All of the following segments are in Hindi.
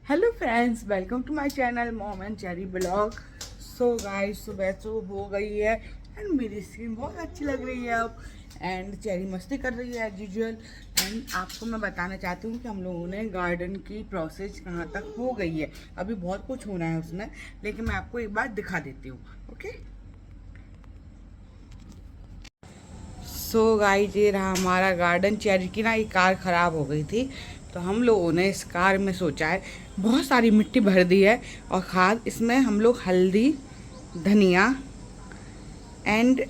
Hello friends, welcome to my channel mom and cherry blog. So guys, सुबह सुबह हो गई है एंड मेरी स्किन बहुत अच्छी लग रही है अब। एंड चेरी मस्ती कर रही है एज यूजुअल। एंड आपको मैं बताना चाहती हूँ कि हम लोगों ने गार्डन की प्रोसेस कहाँ तक हो गई है। अभी बहुत कुछ होना है उसमें, लेकिन मैं आपको एक बार दिखा देती हूँ। ओके, सो गाइस, ये रहा हमारा गार्डन। चेरी की ना एक कार ख़राब हो गई थी, तो हम लोगों ने इस कार में सोचा है, बहुत सारी मिट्टी भर दी है और खाद इसमें हम लोग हल्दी, धनिया एंड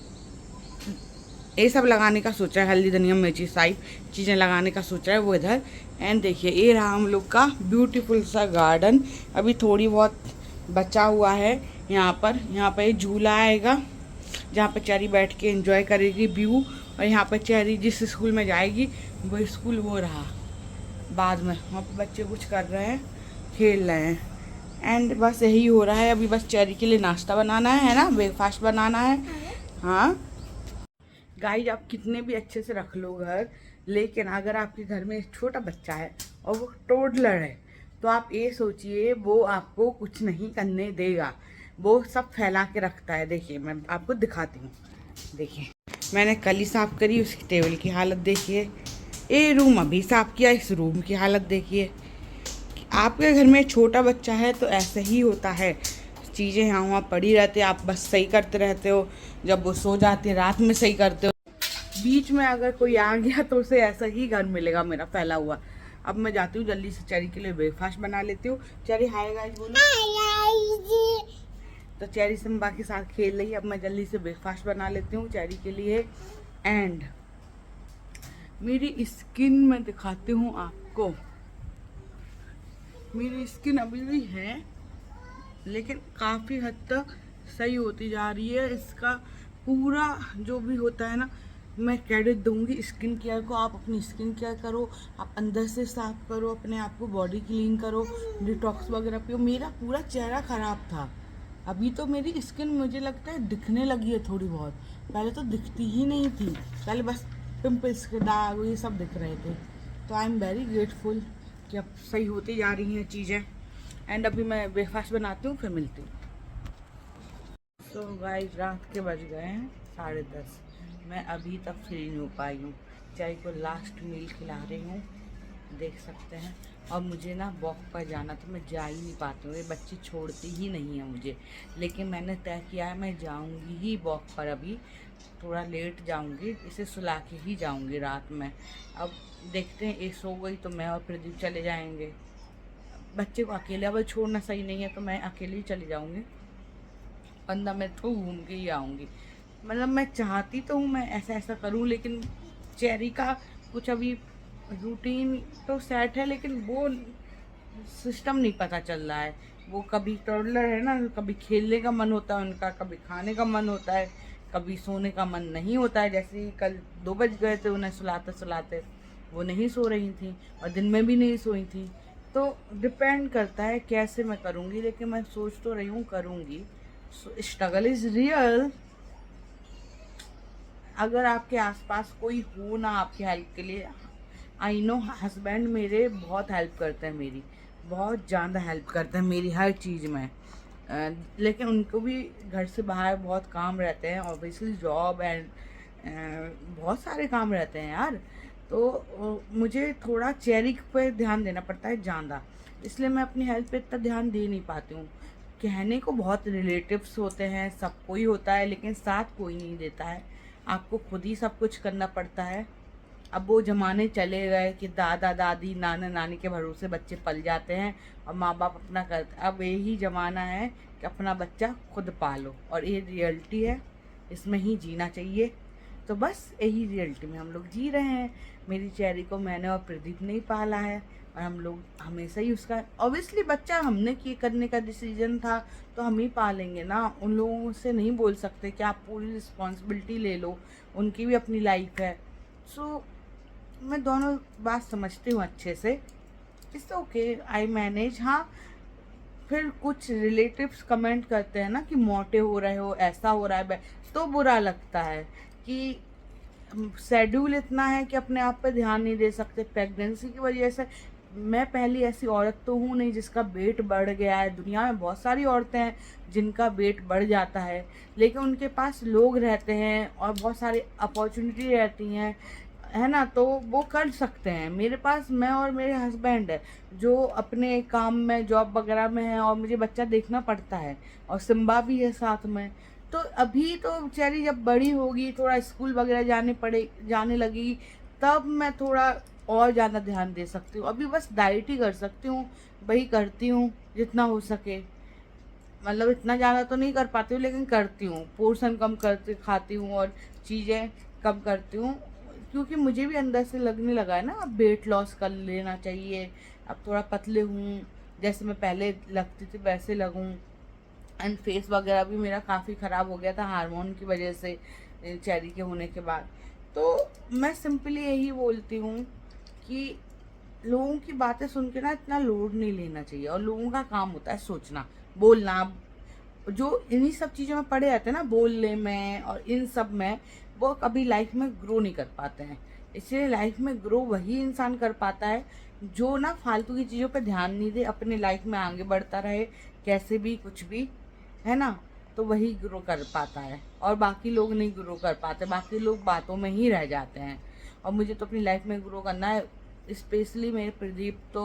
ये सब लगाने का सोचा है। हल्दी, धनिया, मिर्ची, सारी चीज़ें लगाने का सोचा है वो इधर। एंड देखिए, ये रहा हम लोग का ब्यूटीफुल सा गार्डन। अभी थोड़ी बहुत बचा हुआ है। यहाँ पर एक झूला आएगा जहाँ पर चेरी बैठ के एंजॉय करेगी व्यू। और यहाँ पर चेरी जिस स्कूल में जाएगी वो स्कूल वो रहा बाद में। वहाँ पर बच्चे कुछ कर रहे हैं, खेल रहे हैं। एंड बस यही हो रहा है अभी। बस चेरी के लिए नाश्ता बनाना है ना, ब्रेकफास्ट बनाना है। हाँ गाइस, आप कितने भी अच्छे से रख लो घर, लेकिन अगर आपके घर में एक छोटा बच्चा है और वो टोडलर है, तो आप ये सोचिए वो आपको कुछ नहीं करने देगा। वो सब फैला के रखता है। देखिए, मैं आपको दिखाती हूँ। देखिए, मैंने कल ही साफ़ करी, उसकी टेबल की हालत देखिए। ये रूम अभी साफ़ किया, इस रूम की हालत देखिए। आपके घर में छोटा बच्चा है तो ऐसे ही होता है। चीज़ें यहाँ वहाँ पड़ी रहती है, आप बस सही करते रहते हो। जब वो सो जाती है रात में सही करते हो। बीच में अगर कोई आ गया तो उसे ऐसा ही घर मिलेगा मेरा फैला हुआ। अब मैं जाती हूँ जल्दी से चेरी के लिए ब्रेकफास्ट बना लेती हूँ। चेरी हाय गाइस बोलो। तो चेरी सिम्बा के साथ खेल रही है। अब मैं जल्दी से ब्रेकफास्ट बना लेती हूँ चेरी के लिए। एंड मेरी स्किन मैं दिखाती हूँ आपको। मेरी स्किन अभी भी है, लेकिन काफ़ी हद तक सही होती जा रही है। इसका पूरा जो भी होता है ना, मैं क्रेडिट दूंगी स्किन केयर को। आप अपनी स्किन केयर करो, आप अंदर से साफ करो, अपने आप को बॉडी क्लीन करो, डिटॉक्स वगैरह पियो। मेरा पूरा चेहरा ख़राब था, अभी तो मेरी स्किन मुझे लगता है दिखने लगी है थोड़ी बहुत। पहले तो दिखती ही नहीं थी, पहले बस पिंपल्स के दाग ये सब दिख रहे थे। तो आई एम वेरी ग्रेटफुल कि अब सही होती जा रही हैं चीज़ें। एंड अभी मैं ब्रेकफास्ट बनाती हूँ, फिर मिलती हूँ। सो गाइस, रात के बज गए हैं 10:30। मैं अभी तक फ्री नहीं हो पाई हूँ। चाय को लास्ट मील खिला रही हूँ, देख सकते हैं। और मुझे ना वॉक पर जाना था, मैं जा ही नहीं पाती हूँ। ये बच्चे छोड़ती ही नहीं है मुझे, लेकिन मैंने तय किया है मैं जाऊँगी ही वॉक पर। अभी थोड़ा लेट जाऊँगी, इसे सुला के ही जाऊँगी रात में। अब देखते हैं, ये सो गई तो मैं और प्रदीप चले जाएंगे। बच्चे को अकेले अब छोड़ना सही नहीं है, तो मैं अकेले ही चली जाऊँगी। 15 मिनट को घूम के ही आऊँगी। मतलब मैं चाहती तो हूँ मैं ऐसा ऐसा करूँ, लेकिन चेरी का कुछ अभी रूटीन तो सेट है, लेकिन वो सिस्टम नहीं पता चल रहा है। वो कभी टॉडलर है ना, कभी खेलने का मन होता है उनका, कभी खाने का मन होता है, कभी सोने का मन नहीं होता है। जैसे ही कल 2 बज गए थे उन्हें सुलाते सुलाते, वो नहीं सो रही थी और दिन में भी नहीं सोई थी। तो डिपेंड करता है कैसे मैं करूँगी, लेकिन मैं सोच तो रही हूँ करूँगी। Struggle is real. अगर आपके आसपास कोई हो ना आपकी हेल्प के लिए, आई नो हस्बैंड मेरे बहुत हेल्प करते हैं, मेरी बहुत ज़्यादा हेल्प करते हैं मेरी हर चीज़ में। लेकिन उनको भी घर से बाहर बहुत काम रहते हैं, ऑब्वियसली जॉब एंड बहुत सारे काम रहते हैं यार। तो मुझे थोड़ा चेरी पे ध्यान देना पड़ता है ज़्यादा, इसलिए मैं अपनी हेल्थ पे इतना ध्यान दे नहीं पाती हूँ। कहने को बहुत रिलेटिव्स होते हैं, सब कोई होता है, लेकिन साथ कोई नहीं देता है। आपको खुद ही सब कुछ करना पड़ता है। अब वो ज़माने चले गए कि दादा दादी नाना नानी के भरोसे बच्चे पल जाते हैं और माँ बाप अपना करते। अब यही ज़माना है कि अपना बच्चा खुद पालो, और ये रियलिटी है, इसमें ही जीना चाहिए। तो बस यही रियलिटी में हम लोग जी रहे हैं। मेरी चेरी को मैंने और प्रदीप ने ही पाला है, और हम लोग हमेशा ही उसका, ऑब्वियसली बच्चा हमने किए करने का डिसीजन था, तो हम ही पालेंगे ना। उन लोगों से नहीं बोल सकते कि आप पूरी रिस्पॉन्सिबिलिटी ले लो, उनकी भी अपनी लाइफ है। सो मैं दोनों बात समझती हूँ अच्छे से। It's okay, I manage. हाँ, फिर कुछ रिलेटिव्स कमेंट करते हैं ना कि मोटे हो रहे हो, ऐसा हो रहा है, तो बुरा लगता है कि शेड्यूल इतना है कि अपने आप पे ध्यान नहीं दे सकते प्रेगनेंसी की वजह से। मैं पहली ऐसी औरत तो हूँ नहीं जिसका वेट बढ़ गया है। दुनिया में बहुत सारी औरतें हैं जिनका वेट बढ़ जाता है, लेकिन उनके पास लोग रहते हैं और बहुत सारी अपॉर्चुनिटी रहती हैं, है ना, तो वो कर सकते हैं। मेरे पास मैं और मेरे हस्बैंड है जो अपने काम में जॉब वगैरह में है, और मुझे बच्चा देखना पड़ता है, और सिम्बा भी है साथ में। तो अभी तो बेचारी जब बड़ी होगी, थोड़ा स्कूल वगैरह जाने लगी, तब मैं थोड़ा और ज़्यादा ध्यान दे सकती हूँ। अभी बस डाइट ही कर सकती हूँ, वही करती हूँ जितना हो सके। मतलब इतना ज़्यादा तो नहीं कर पाती हूँ, लेकिन करती हूँ, पोर्शन कम करती खाती हूँ और चीज़ें कम करती हूँ, क्योंकि मुझे भी अंदर से लगने लगा है ना, अब वेट लॉस कर लेना चाहिए। अब थोड़ा पतले हूँ, जैसे मैं पहले लगती थी वैसे लगूँ। एंड फेस वगैरह भी मेरा काफ़ी ख़राब हो गया था हार्मोन की वजह से, चेरी के होने के बाद। तो मैं सिंपली यही बोलती हूँ कि लोगों की बातें सुन के ना इतना लोड नहीं लेना चाहिए, और लोगों का काम होता है सोचना, बोलना। जो इन्हीं सब चीज़ों में पड़े रहते हैं ना, बोलने में और इन सब में, वो कभी लाइफ में ग्रो नहीं कर पाते हैं। इसलिए लाइफ में ग्रो वही इंसान कर पाता है जो ना फालतू की चीज़ों पे ध्यान नहीं दे, अपने लाइफ में आगे बढ़ता रहे, कैसे भी कुछ भी, है ना, तो वही ग्रो कर पाता है। और बाकी लोग नहीं ग्रो कर पाते, बाकी लोग बातों में ही रह जाते हैं। और मुझे तो अपनी लाइफ में ग्रो करना है। स्पेशली मेरे प्रदीप तो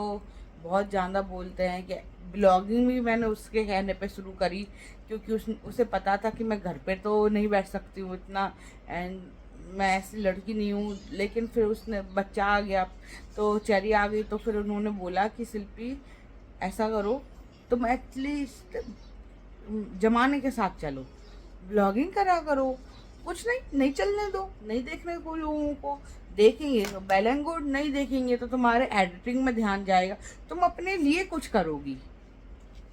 बहुत ज़्यादा बोलते हैं कि ब्लॉगिंग भी मैंने उसके कहने पे शुरू करी, क्योंकि उसे पता था कि मैं घर पे तो नहीं बैठ सकती हूँ इतना, एंड मैं ऐसी लड़की नहीं हूँ। लेकिन फिर उसने बच्चा आ गया, तो चेरी आ गई, तो फिर उन्होंने बोला कि शिल्पी ऐसा करो, तुम एटलीस्ट जमाने के साथ चलो, ब्लॉगिंग करा करो। कुछ नहीं, नहीं चलने दो, नहीं देखने को लोगों को, देखेंगे तो वेल एंड गुड, नहीं देखेंगे तो तुम्हारे एडिटिंग में ध्यान जाएगा, तुम अपने लिए कुछ करोगी।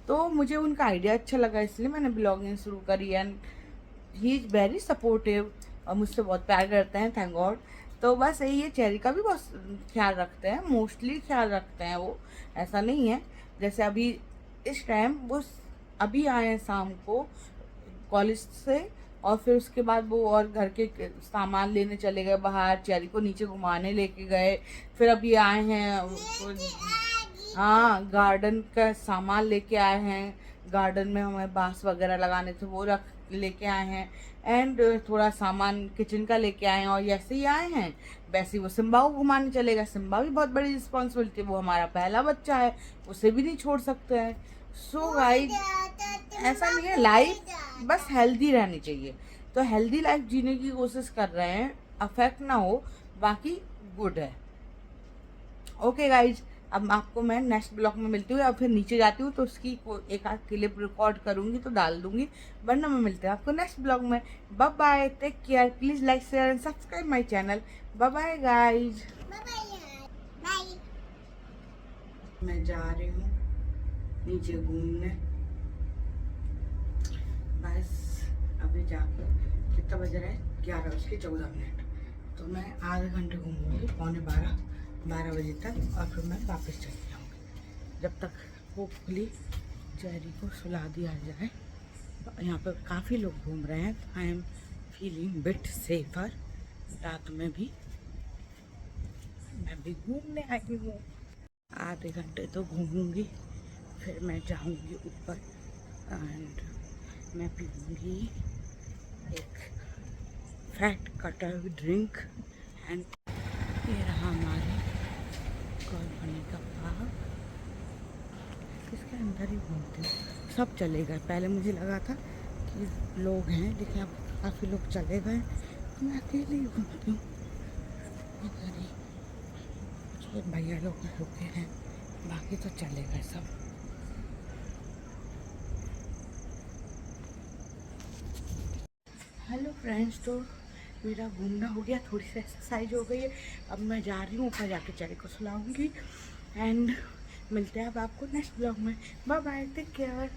तो मुझे उनका आइडिया अच्छा लगा, इसलिए मैंने ब्लॉगिंग शुरू करी। And he is very supportive, और मुझसे बहुत प्यार करते हैं, थैंक गॉड। तो बस यही है, चेरी का भी बहुत ख्याल रखते हैं, मोस्टली ख्याल रखते हैं वो, ऐसा नहीं है। जैसे अभी इस टाइम वो अभी आए हैं शाम को कॉलेज से, और फिर उसके बाद वो और घर के सामान लेने चले गए बाहर, चेरी को नीचे घुमाने लेके गए। फिर अभी आए हैं, हाँ, गार्डन का सामान लेके आए हैं। गार्डन में हमें बांस वगैरह लगाने थे, वो रख लेके आए हैं। एंड थोड़ा सामान किचन का लेके आए हैं, और जैसे ही आए हैं वैसे ही वो सिम्बा को घुमाने चले गए। सिम्बा भी बहुत बड़ी रिस्पॉन्सिबिलिटी, वो हमारा पहला बच्चा है, उसे भी नहीं छोड़ सकते हैं। सो गाइस, ऐसा नहीं है, लाइफ बस हेल्दी रहनी चाहिए। तो हेल्दी लाइफ जीने की कोशिश कर रहे हैं, अफेक्ट ना हो, बाकी गुड है। ओके गाइज, अब आपको मैं नेक्स्ट ब्लॉग में मिलती हूँ, या फिर नीचे जाती हूँ तो उसकी एक आध क्लिप रिकॉर्ड करूँगी तो डाल दूँगी, वरना मैं मिलते हैं आपको नेक्स्ट ब्लॉग में। Bye bye, take care, please like share and subscribe my channel. Bye bye guys, मैं जा रही हूँ नीचे घूमने। बस अभी जाकर, कितना बज रहा है, 11:14। तो मैं आधे घंटे घूमूंगी, 11:45 बजे तक, और फिर मैं वापस चली जाऊँगी, जब तक होपफुली चेरी को सुला दिया जाए। तो यहाँ पर काफ़ी लोग घूम रहे हैं, तो I am feeling bit safer. रात में भी मैं भी घूमने आई हूँ, आधे घंटे तो घूमूंगी, फिर मैं जाऊँगी ऊपर एंड मैं पीऊँगी एक फैट कटर ड्रिंक। एंड ये रहा हमारे कॉलोनी का पार्क, इसके अंदर ही घूमती हूँ। सब चले गए, पहले मुझे लगा था कि लोग हैं, लेकिन अब काफ़ी लोग चले गए, तो मैं अकेले ही घूमती हूँ इधर ही। कुछ भैया लोग रुके हैं, बाकी तो चले गए सब। हेलो फ्रेंड्स, तो मेरा घूमना हो गया, थोड़ी सी एक्सरसाइज हो गई है। अब मैं जा रही हूँ ऊपर, जाके चेरी को सुलाऊंगी। एंड मिलते हैं अब आपको नेक्स्ट ब्लॉग में। Bye bye, take care.